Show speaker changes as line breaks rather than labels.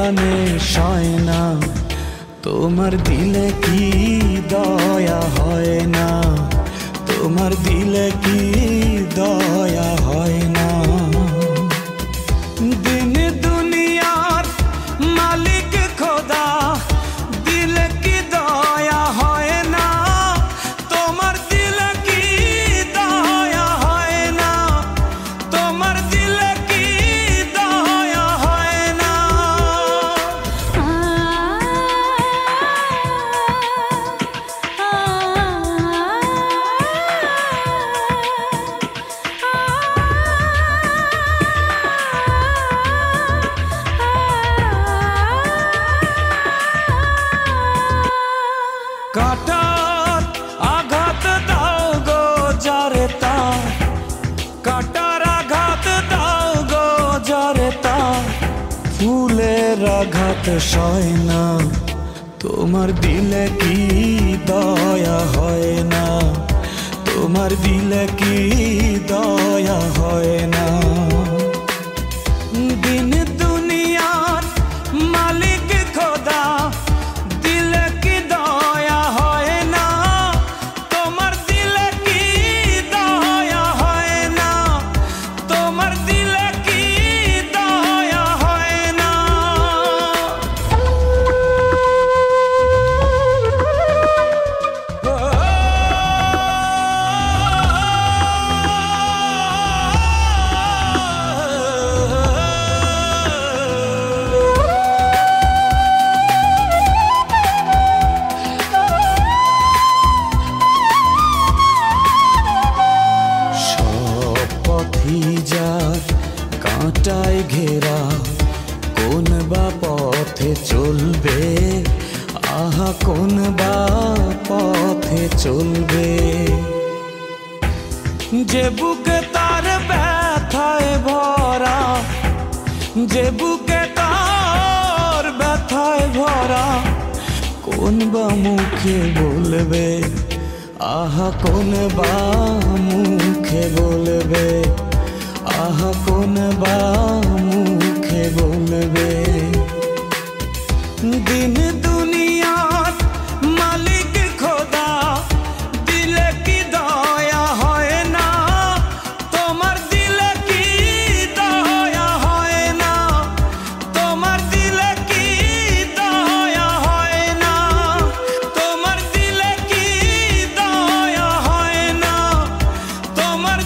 সয় না, তোমার দিলে কি দয়া হয় না, তোমার দিলে কি দয়া হয় না। দিন দুনিয়ার মালিক খোদা, দিলে কি দয়া হয় না, তোমার দিলে কি দয়া হয় না, তোমার দিলে কি দয়া হয় না। কাটার আঘাত দাও গো যারে তার, কাটার আঘাত দাও গো যারে তার, ফুলের আঘাত সয় না, তোমার দিলে কি দয়া হয় না, তোমার দিলে কি দয়া হয় না। দিন দুনিয়ার মালিক খোদা, দিলে কি দয়া হয় না, তোমার দিলে কি দয়া হয় না, তোমার দিলে কি দয়া হয় না। যার কাঁটায় ঘেরা, কোন বা পথে চলবে, আহা কোন বা পথে চলবে। যে বুকে তার ব্যথায় ভরা, যে বুকে তার ব্যথায় ভরা, কোন বা মুখে বলবে, আহা কোন বা মুখে বলবে, আহা কোন বা মুখে বলবে। দিন দুনিয়ার মালিক খোদা, দিলে কি দয়া হয় না, তোমার দিলে কি দয়া হয় না, তোমার দিলে কি দয়া হয় না, তোমার দিলে কি দয়া হয় না, তোমার